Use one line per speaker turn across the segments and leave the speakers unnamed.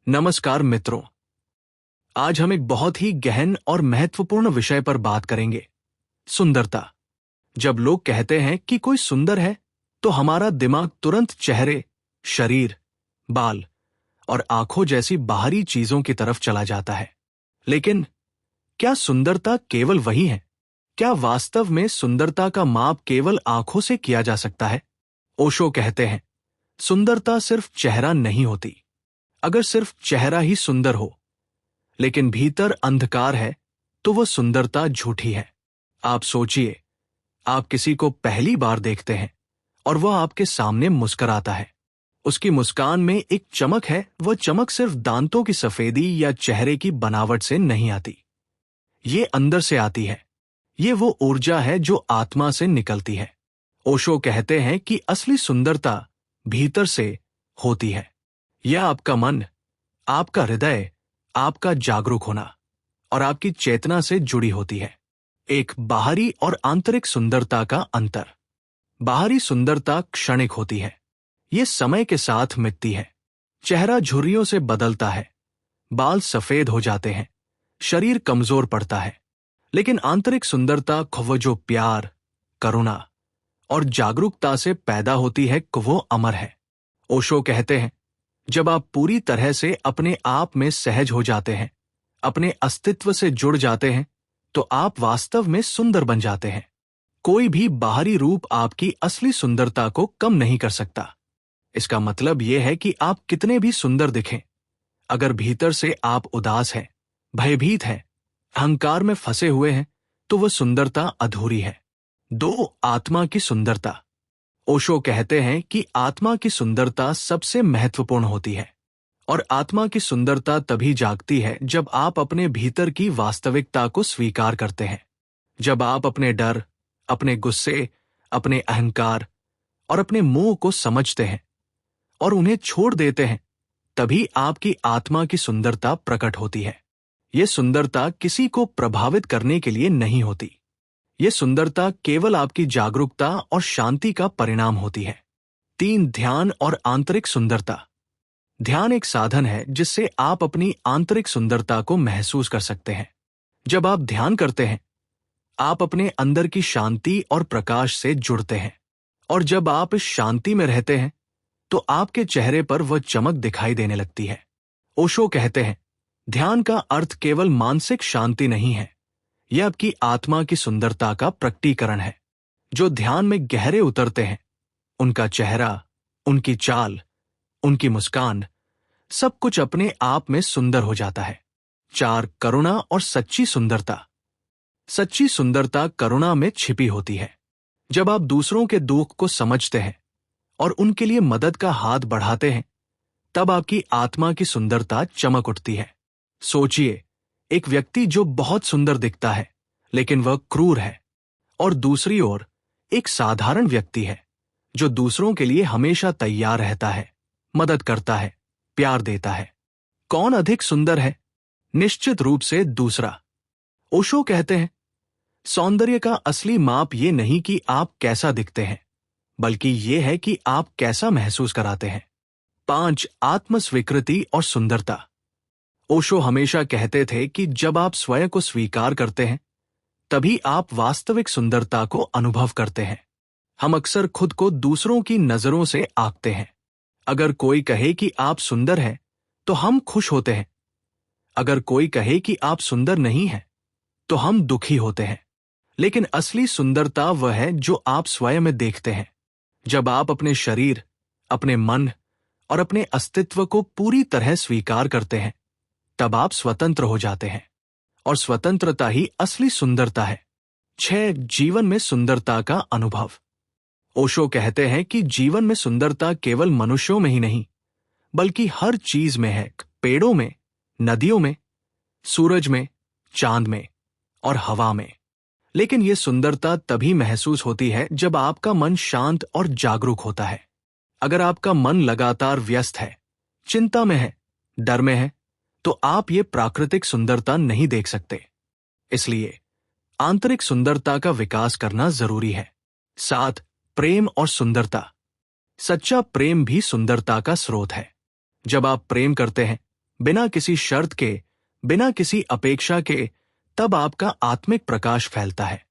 नमस्कार मित्रों। आज हम एक बहुत ही गहन और महत्वपूर्ण विषय पर बात करेंगे, सुंदरता। जब लोग कहते हैं कि कोई सुंदर है, तो हमारा दिमाग तुरंत चेहरे, शरीर, बाल और आंखों जैसी बाहरी चीजों की तरफ चला जाता है। लेकिन क्या सुंदरता केवल वही है? क्या वास्तव में सुंदरता का माप केवल आंखों से किया जा सकता है? ओशो कहते हैं, सुंदरता सिर्फ चेहरा नहीं होती। अगर सिर्फ चेहरा ही सुंदर हो लेकिन भीतर अंधकार है, तो वह सुंदरता झूठी है। आप सोचिए, आप किसी को पहली बार देखते हैं और वह आपके सामने मुस्कुराता है। उसकी मुस्कान में एक चमक है। वह चमक सिर्फ दांतों की सफेदी या चेहरे की बनावट से नहीं आती। ये अंदर से आती है। ये वो ऊर्जा है जो आत्मा से निकलती है। ओशो कहते हैं कि असली सुंदरता भीतर से होती है। यह आपका मन, आपका हृदय, आपका जागरूक होना और आपकी चेतना से जुड़ी होती है। एक बाहरी और आंतरिक सुंदरता का अंतर। बाहरी सुंदरता क्षणिक होती है। ये समय के साथ मिटती है। चेहरा झुर्रियों से बदलता है, बाल सफेद हो जाते हैं, शरीर कमजोर पड़ता है। लेकिन आंतरिक सुंदरता वो जो प्यार, करुणा और जागरूकता से पैदा होती है, वो अमर है। ओशो कहते हैं, जब आप पूरी तरह से अपने आप में सहज हो जाते हैं, अपने अस्तित्व से जुड़ जाते हैं, तो आप वास्तव में सुंदर बन जाते हैं। कोई भी बाहरी रूप आपकी असली सुंदरता को कम नहीं कर सकता। इसका मतलब यह है कि आप कितने भी सुंदर दिखें, अगर भीतर से आप उदास हैं, भयभीत हैं, अहंकार में फंसे हुए हैं, तो वह सुंदरता अधूरी है। 2. आत्मा की सुंदरता। ओशो कहते हैं कि आत्मा की सुंदरता सबसे महत्वपूर्ण होती है। और आत्मा की सुंदरता तभी जागती है जब आप अपने भीतर की वास्तविकता को स्वीकार करते हैं। जब आप अपने डर, अपने गुस्से, अपने अहंकार और अपने मोह को समझते हैं और उन्हें छोड़ देते हैं, तभी आपकी आत्मा की सुंदरता प्रकट होती है। यह सुंदरता किसी को प्रभावित करने के लिए नहीं होती। यह सुंदरता केवल आपकी जागरूकता और शांति का परिणाम होती है। 3. ध्यान और आंतरिक सुंदरता। ध्यान एक साधन है जिससे आप अपनी आंतरिक सुंदरता को महसूस कर सकते हैं। जब आप ध्यान करते हैं, आप अपने अंदर की शांति और प्रकाश से जुड़ते हैं। और जब आप इस शांति में रहते हैं, तो आपके चेहरे पर वह चमक दिखाई देने लगती है। ओशो कहते हैं, ध्यान का अर्थ केवल मानसिक शांति नहीं है, यह आपकी आत्मा की सुंदरता का प्रकटीकरण है। जो ध्यान में गहरे उतरते हैं, उनका चेहरा, उनकी चाल, उनकी मुस्कान, सब कुछ अपने आप में सुंदर हो जाता है। 4. करुणा और सच्ची सुंदरता। सच्ची सुंदरता करुणा में छिपी होती है। जब आप दूसरों के दुख को समझते हैं और उनके लिए मदद का हाथ बढ़ाते हैं, तब आपकी आत्मा की सुंदरता चमक उठती है। सोचिए, एक व्यक्ति जो बहुत सुंदर दिखता है लेकिन वह क्रूर है, और दूसरी ओर एक साधारण व्यक्ति है जो दूसरों के लिए हमेशा तैयार रहता है, मदद करता है, प्यार देता है। कौन अधिक सुंदर है? निश्चित रूप से दूसरा। ओशो कहते हैं, सौंदर्य का असली माप ये नहीं कि आप कैसा दिखते हैं, बल्कि ये है कि आप कैसा महसूस कराते हैं। 5. आत्म स्वीकृति और सुंदरता। ओशो हमेशा कहते थे कि जब आप स्वयं को स्वीकार करते हैं, तभी आप वास्तविक सुंदरता को अनुभव करते हैं। हम अक्सर खुद को दूसरों की नजरों से आंकते हैं। अगर कोई कहे कि आप सुंदर हैं, तो हम खुश होते हैं। अगर कोई कहे कि आप सुंदर नहीं हैं, तो हम दुखी होते हैं। लेकिन असली सुंदरता वह है जो आप स्वयं में देखते हैं। जब आप अपने शरीर, अपने मन और अपने अस्तित्व को पूरी तरह स्वीकार करते हैं, तब आप स्वतंत्र हो जाते हैं। और स्वतंत्रता ही असली सुंदरता है। 6. जीवन में सुंदरता का अनुभव। ओशो कहते हैं कि जीवन में सुंदरता केवल मनुष्यों में ही नहीं, बल्कि हर चीज में है। पेड़ों में, नदियों में, सूरज में, चांद में और हवा में। लेकिन यह सुंदरता तभी महसूस होती है जब आपका मन शांत और जागरूक होता है। अगर आपका मन लगातार व्यस्त है, चिंता में है, डर में है, तो आप ये प्राकृतिक सुंदरता नहीं देख सकते। इसलिए आंतरिक सुंदरता का विकास करना जरूरी है। 7. प्रेम और सुंदरता। सच्चा प्रेम भी सुंदरता का स्रोत है। जब आप प्रेम करते हैं, बिना किसी शर्त के, बिना किसी अपेक्षा के, तब आपका आत्मिक प्रकाश फैलता है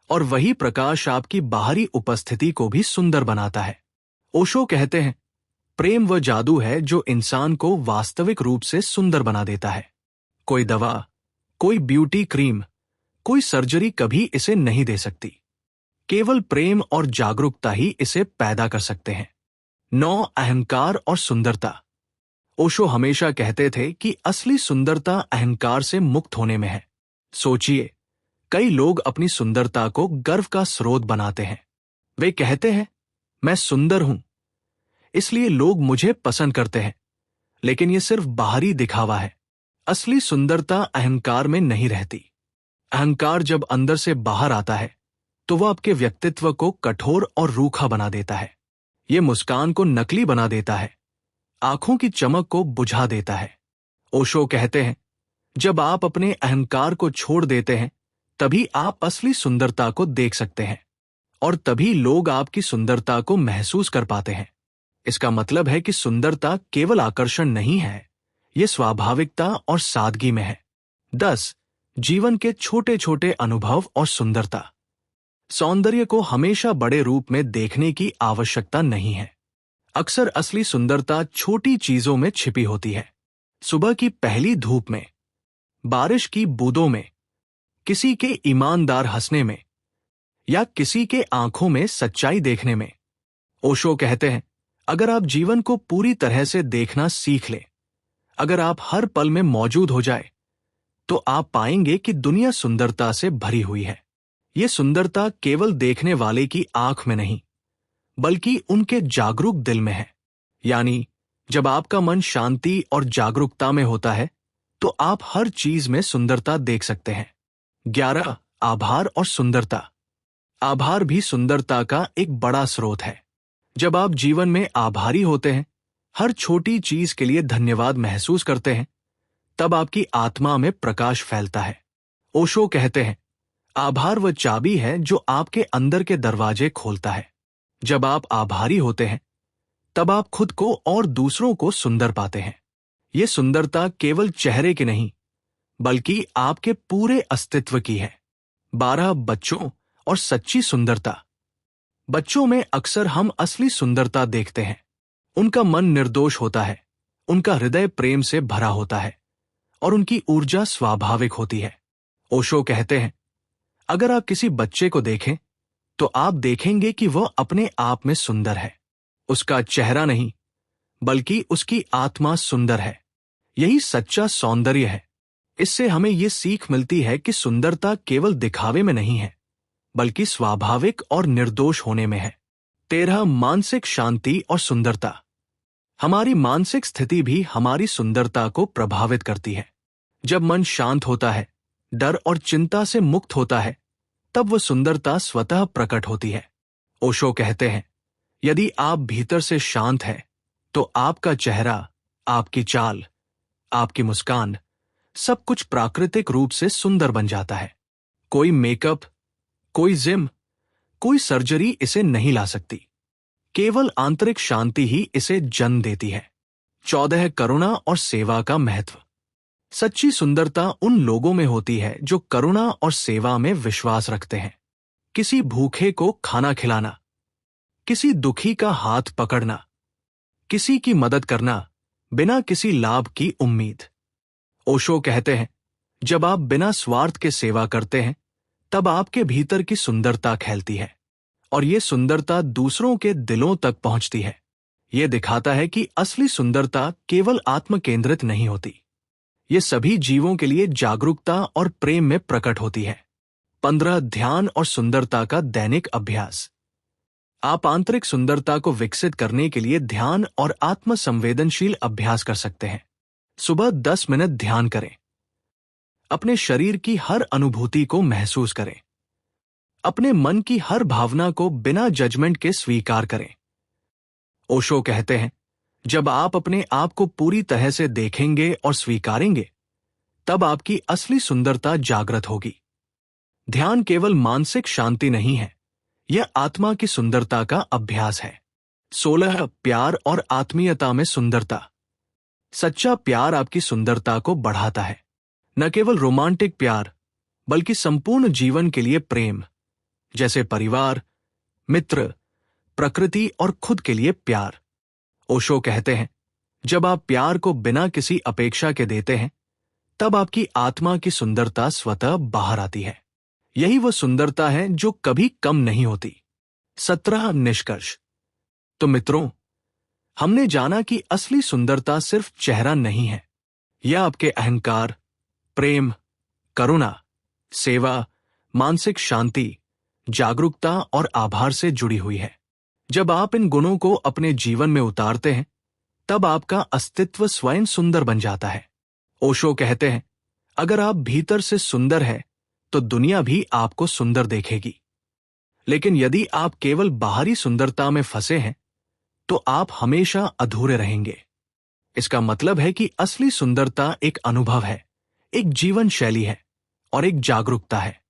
और वही प्रकाश आपकी बाहरी उपस्थिति को भी सुंदर बनाता है। ओशो कहते हैं, प्रेम वह जादू है जो इंसान को वास्तविक रूप से सुंदर बना देता है। कोई दवा, कोई ब्यूटी क्रीम, कोई सर्जरी कभी इसे नहीं दे सकती। केवल प्रेम और जागरूकता ही इसे पैदा कर सकते हैं। 9 अहंकार और सुंदरता। ओशो हमेशा कहते थे कि असली सुंदरता अहंकार से मुक्त होने में है। सोचिए, कई लोग अपनी सुंदरता को गर्व का स्रोत बनाते हैं। वे कहते हैं, मैं सुंदर हूं, इसलिए लोग मुझे पसंद करते हैं। लेकिन यह सिर्फ बाहरी दिखावा है। असली सुंदरता अहंकार में नहीं रहती। अहंकार जब अंदर से बाहर आता है तो वह आपके व्यक्तित्व को कठोर और रूखा बना देता है। यह मुस्कान को नकली बना देता है, आंखों की चमक को बुझा देता है। ओशो कहते हैं, जब आप अपने अहंकार को छोड़ देते हैं तभी आप असली सुंदरता को देख सकते हैं और तभी लोग आपकी सुंदरता को महसूस कर पाते हैं। इसका मतलब है कि सुंदरता केवल आकर्षण नहीं है, यह स्वाभाविकता और सादगी में है। 10 जीवन के छोटे छोटे अनुभव और सुंदरता। सौंदर्य को हमेशा बड़े रूप में देखने की आवश्यकता नहीं है। अक्सर असली सुंदरता छोटी चीजों में छिपी होती है। सुबह की पहली धूप में, बारिश की बूंदों में, किसी के ईमानदार हंसने में या किसी के आंखों में सच्चाई देखने में। ओशो कहते हैं, अगर आप जीवन को पूरी तरह से देखना सीख लें, अगर आप हर पल में मौजूद हो जाए, तो आप पाएंगे कि दुनिया सुंदरता से भरी हुई है। यह सुंदरता केवल देखने वाले की आंख में नहीं, बल्कि उनके जागरूक दिल में है। यानी जब आपका मन शांति और जागरूकता में होता है तो आप हर चीज में सुंदरता देख सकते हैं। 11 आभार और सुंदरता। आभार भी सुंदरता का एक बड़ा स्रोत है। जब आप जीवन में आभारी होते हैं, हर छोटी चीज के लिए धन्यवाद महसूस करते हैं, तब आपकी आत्मा में प्रकाश फैलता है। ओशो कहते हैं, आभार वह चाबी है जो आपके अंदर के दरवाजे खोलता है। जब आप आभारी होते हैं तब आप खुद को और दूसरों को सुंदर पाते हैं। यह सुंदरता केवल चेहरे की नहीं, बल्कि आपके पूरे अस्तित्व की है। 12 बच्चों और सच्ची सुंदरता। बच्चों में अक्सर हम असली सुंदरता देखते हैं। उनका मन निर्दोष होता है, उनका हृदय प्रेम से भरा होता है और उनकी ऊर्जा स्वाभाविक होती है। ओशो कहते हैं, अगर आप किसी बच्चे को देखें तो आप देखेंगे कि वह अपने आप में सुंदर है। उसका चेहरा नहीं, बल्कि उसकी आत्मा सुंदर है। यही सच्चा सौंदर्य है। इससे हमें यह सीख मिलती है कि सुंदरता केवल दिखावे में नहीं है, बल्कि स्वाभाविक और निर्दोष होने में है। 13 मानसिक शांति और सुंदरता। हमारी मानसिक स्थिति भी हमारी सुंदरता को प्रभावित करती है। जब मन शांत होता है, डर और चिंता से मुक्त होता है, तब वह सुंदरता स्वतः प्रकट होती है। ओशो कहते हैं, यदि आप भीतर से शांत हैं, तो आपका चेहरा, आपकी चाल, आपकी मुस्कान, सब कुछ प्राकृतिक रूप से सुंदर बन जाता है। कोई मेकअप, कोई जिम, कोई सर्जरी इसे नहीं ला सकती। केवल आंतरिक शांति ही इसे जन्म देती है। 14 करुणा और सेवा का महत्व। सच्ची सुंदरता उन लोगों में होती है जो करुणा और सेवा में विश्वास रखते हैं। किसी भूखे को खाना खिलाना, किसी दुखी का हाथ पकड़ना, किसी की मदद करना बिना किसी लाभ की उम्मीद। ओशो कहते हैं, जब आप बिना स्वार्थ के सेवा करते हैं, तब आपके भीतर की सुंदरता खिलती है और ये सुंदरता दूसरों के दिलों तक पहुंचती है। ये दिखाता है कि असली सुंदरता केवल आत्म केंद्रित नहीं होती, ये सभी जीवों के लिए जागरूकता और प्रेम में प्रकट होती है। 15 ध्यान और सुंदरता का दैनिक अभ्यास। आप आंतरिक सुंदरता को विकसित करने के लिए ध्यान और आत्म संवेदनशील अभ्यास कर सकते हैं। सुबह 10 मिनट ध्यान करें। अपने शरीर की हर अनुभूति को महसूस करें। अपने मन की हर भावना को बिना जजमेंट के स्वीकार करें। ओशो कहते हैं, जब आप अपने आप को पूरी तरह से देखेंगे और स्वीकारेंगे, तब आपकी असली सुंदरता जागृत होगी। ध्यान केवल मानसिक शांति नहीं है, यह आत्मा की सुंदरता का अभ्यास है। 16 प्यार और आत्मीयता में सुंदरता। सच्चा प्यार आपकी सुंदरता को बढ़ाता है। न केवल रोमांटिक प्यार, बल्कि संपूर्ण जीवन के लिए प्रेम, जैसे परिवार, मित्र, प्रकृति और खुद के लिए प्यार। ओशो कहते हैं, जब आप प्यार को बिना किसी अपेक्षा के देते हैं, तब आपकी आत्मा की सुंदरता स्वतः बाहर आती है। यही वो सुंदरता है जो कभी कम नहीं होती। 17 निष्कर्ष। तो मित्रों, हमने जाना कि असली सुंदरता सिर्फ चेहरा नहीं है। यह आपके अहंकार, प्रेम, करुणा, सेवा, मानसिक शांति, जागरूकता और आभार से जुड़ी हुई है। जब आप इन गुणों को अपने जीवन में उतारते हैं, तब आपका अस्तित्व स्वयं सुंदर बन जाता है। ओशो कहते हैं, अगर आप भीतर से सुंदर है तो दुनिया भी आपको सुंदर देखेगी। लेकिन यदि आप केवल बाहरी सुंदरता में फंसे हैं, तो आप हमेशा अधूरे रहेंगे। इसका मतलब है कि असली सुंदरता एक अनुभव है, एक जीवन शैली है और एक जागरूकता है।